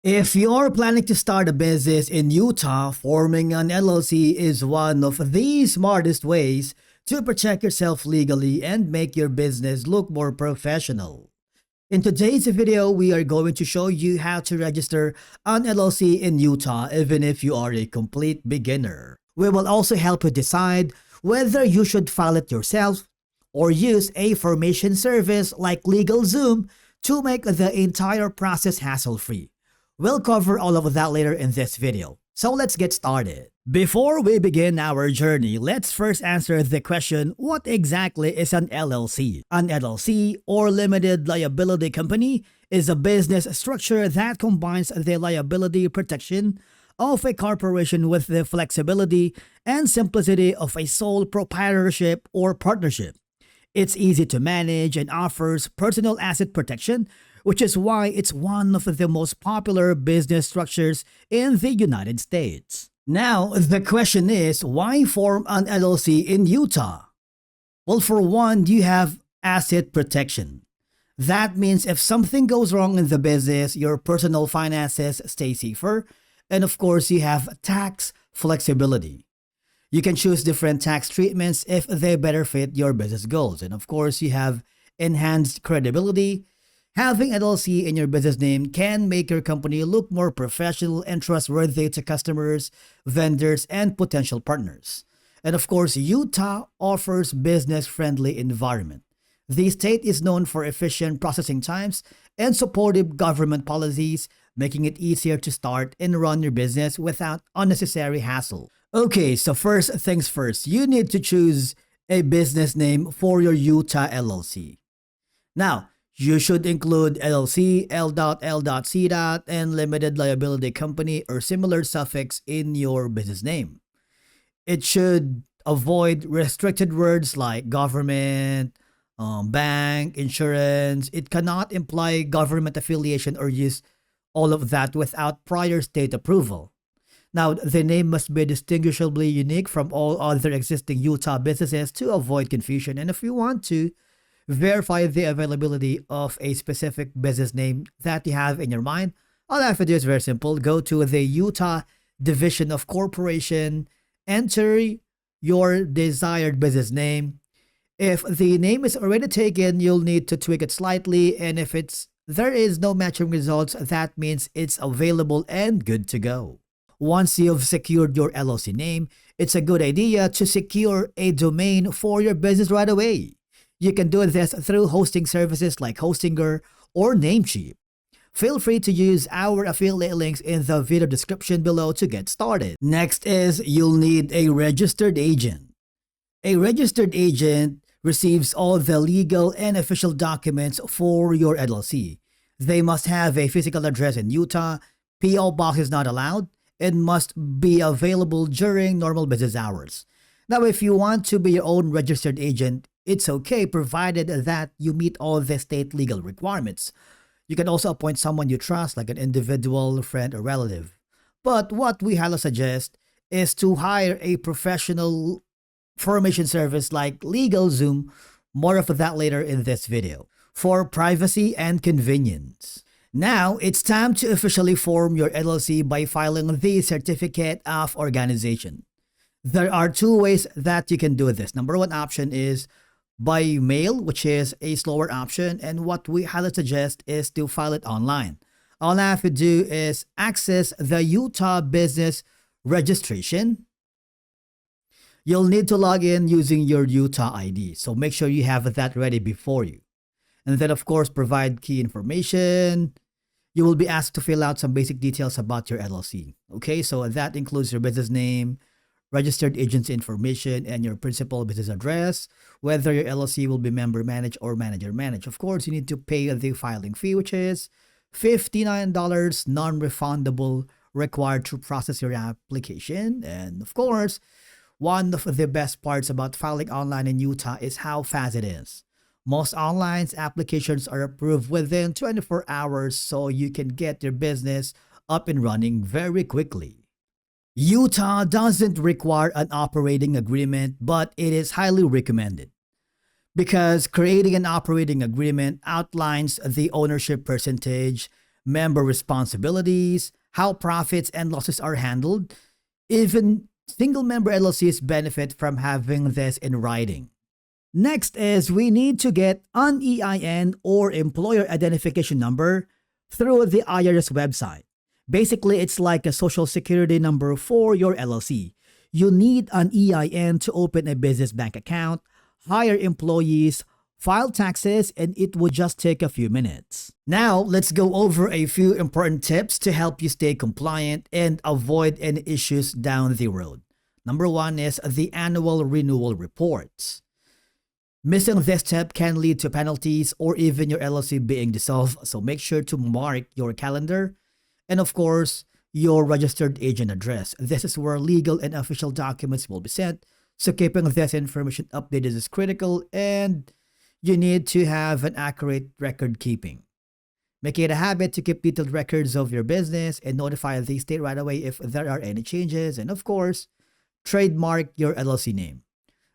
If you're planning to start a business in Utah, forming an LLC is one of the smartest ways to protect yourself legally and make your business look more professional. In today's video, we are going to show you how to register an LLC in Utah even if you are a complete beginner. We will also help you decide whether you should file it yourself or use a formation service like LegalZoom to make the entire process hassle-free. We'll cover all of that later in this video, so let's get started. Before we begin our journey, let's first answer the question, what exactly is an LLC? An LLC, or Limited Liability Company, is a business structure that combines the liability protection of a corporation with the flexibility and simplicity of a sole proprietorship or partnership. It's easy to manage and offers personal asset protection, which is why it's one of the most popular business structures in the United States. Now, the question is, why form an LLC in Utah? Well, for one, you have asset protection. That means if something goes wrong in the business, your personal finances stay safer. And of course, you have tax flexibility. You can choose different tax treatments if they better fit your business goals. And of course, you have enhanced credibility. Having LLC in your business name can make your company look more professional and trustworthy to customers, vendors, and potential partners. And of course, Utah offers business-friendly environment. The state is known for efficient processing times and supportive government policies, making it easier to start and run your business without unnecessary hassle. Okay, so first things first, you need to choose a business name for your Utah LLC. Now, you should include LLC, L.L.C. and Limited Liability Company or similar suffix in your business name. It should avoid restricted words like government, bank, insurance. It cannot imply government affiliation or use all of that without prior state approval. Now, the name must be distinguishably unique from all other existing Utah businesses to avoid confusion. And if you want to verify the availability of a specific business name that you have in your mind, all you have to do is very simple. Go to the Utah Division of Corporation, enter your desired business name. If the name is already taken, you'll need to tweak it slightly, and if there is no matching results, that means it's available and good to go. Once you've secured your LLC name, it's a good idea to secure a domain for your business right away. You can do this through hosting services like Hostinger or Namecheap. Feel free to use our affiliate links in the video description below to get started. Next is you'll need a registered agent. A registered agent receives all the legal and official documents for your LLC. They must have a physical address in Utah, P.O. box is not allowed, and must be available during normal business hours. Now, if you want to be your own registered agent, it's okay provided that you meet all the state legal requirements. You can also appoint someone you trust, like an individual, friend, or relative. But what we highly suggest is to hire a professional formation service like LegalZoom. More of that later in this video. For privacy and convenience. Now, it's time to officially form your LLC by filing the Certificate of Organization. There are two ways that you can do this. Number one option is by mail, which is a slower option, and what we highly suggest is to file it online. All I have to do is access the Utah Business Registration. You'll need to log in using your Utah ID, so make sure you have that ready before you. And then, of course, provide key information. You will be asked to fill out some basic details about your LLC. Okay, so that includes your business name, registered agent's information, and your principal business address, whether your LLC will be member managed or manager managed. Of course, you need to pay the filing fee, which is $59 non-refundable, required to process your application. And of course, one of the best parts about filing online in Utah is how fast it is. Most online applications are approved within 24 hours, so you can get your business up and running very quickly. Utah doesn't require an operating agreement, but it is highly recommended because creating an operating agreement outlines the ownership percentage, member responsibilities, how profits and losses are handled. Even single member LLCs benefit from having this in writing. Next is we need to get an EIN or employer identification number through the IRS website. Basically, it's like a social security number for your LLC. You need an EIN to open a business bank account, hire employees, file taxes, and it would just take a few minutes. Now, let's go over a few important tips to help you stay compliant and avoid any issues down the road. Number one is the annual renewal reports. Missing this step can lead to penalties or even your LLC being dissolved, so make sure to mark your calendar and, of course, your registered agent address. This is where legal and official documents will be sent, so keeping this information updated is critical, and you need to have an accurate record keeping. Make it a habit to keep detailed records of your business and notify the state right away if there are any changes, and of course, trademark your LLC name.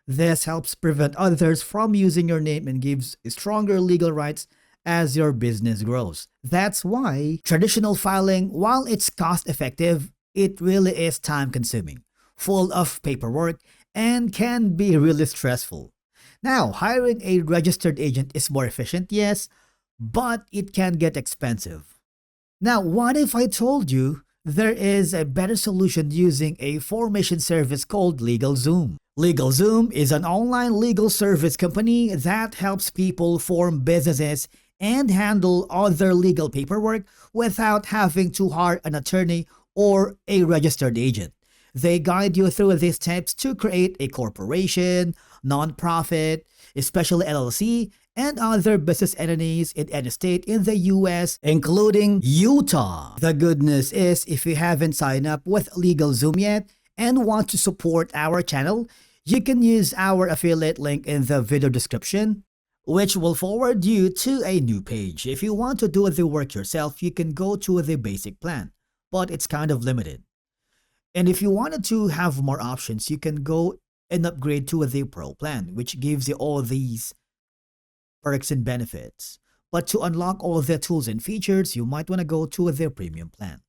This helps prevent others from using your name and gives stronger legal rights as your business grows. That's why traditional filing, while it's cost effective, it really is time consuming, full of paperwork, and can be really stressful. Now, hiring a registered agent is more efficient, yes, but it can get expensive. Now, what if I told you there is a better solution using a formation service called LegalZoom? LegalZoom is an online legal service company that helps people form businesses and handle other legal paperwork without having to hire an attorney or a registered agent. They guide you through these steps to create a corporation, nonprofit, especially LLC, and other business entities in any state in the US, including Utah. The good news is, if you haven't signed up with LegalZoom yet and want to support our channel, you can use our affiliate link in the video description, which will forward you to a new page. If you want to do the work yourself, you can go to the basic plan, but it's kind of limited. And if you wanted to have more options, you can go and upgrade to the Pro plan, which gives you all these perks and benefits. But to unlock all the tools and features, you might want to go to the Premium plan.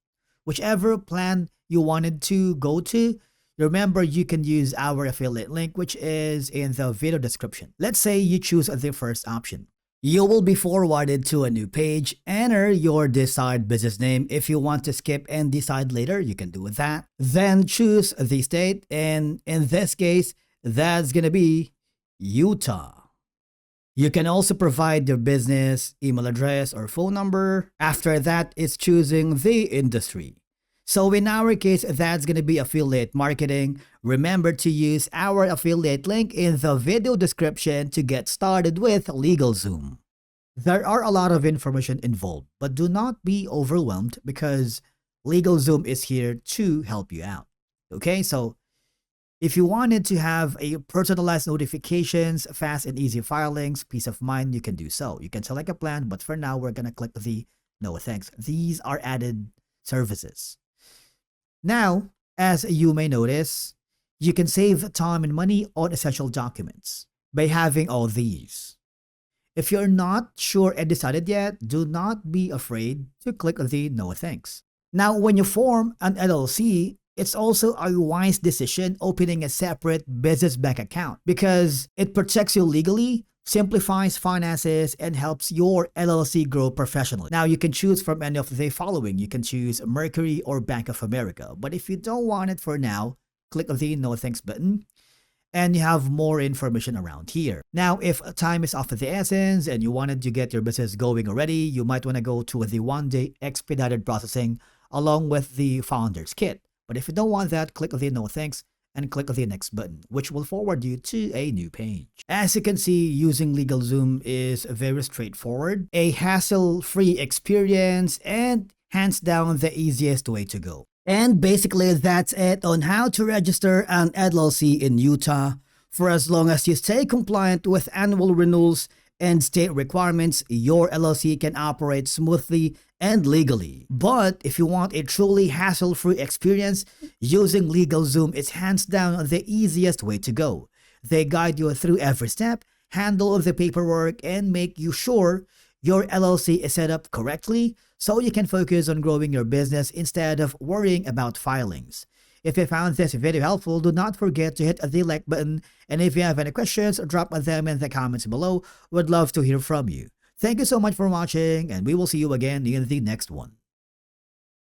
Whichever plan you wanted to go to, remember you can use our affiliate link, which is in the video description. Let's say you choose the first option. You will be forwarded to a new page. Enter your desired business name. If you want to skip and decide later, you can do that. Then choose the state, and in this case, that's gonna be Utah. You can also provide your business email address or phone number. After that, it's choosing the industry. So in our case, that's going to be affiliate marketing. Remember to use our affiliate link in the video description to get started with LegalZoom. There are a lot of information involved, but do not be overwhelmed because LegalZoom is here to help you out. Okay, so if you wanted to have a personalized notifications, fast and easy filings, peace of mind, you can do so. You can select a plan, but for now, we're going to click the no thanks. These are added services. Now, as you may notice, you can save time and money on essential documents by having all these. If you're not sure and decided yet, do not be afraid to click the no thanks. Now, when you form an LLC, it's also a wise decision opening a separate business bank account because it protects you legally, simplifies finances, and helps your LLC grow professionally. Now, you can choose from any of the following. You can choose Mercury or Bank of America. But if you don't want it for now, click the no thanks button and you have more information around here. Now, if time is of the essence and you wanted to get your business going already, you might want to go to the one-day expedited processing along with the founder's kit. But if you don't want that, click the no thanks and click the next button, which will forward you to a new page. As you can see, using LegalZoom is very straightforward, a hassle-free experience, and hands down the easiest way to go. And basically, that's it on how to register an LLC in Utah. For as long as you stay compliant with annual renewals and state requirements, your LLC can operate smoothly and legally. But if you want a truly hassle-free experience, using LegalZoom is hands down the easiest way to go. They guide you through every step, handle the paperwork, and make you sure your LLC is set up correctly so you can focus on growing your business instead of worrying about filings. If you found this video helpful, do not forget to hit the like button, and if you have any questions, drop them in the comments below. Would love to hear from you. Thank you so much for watching, and we will see you again in the next one.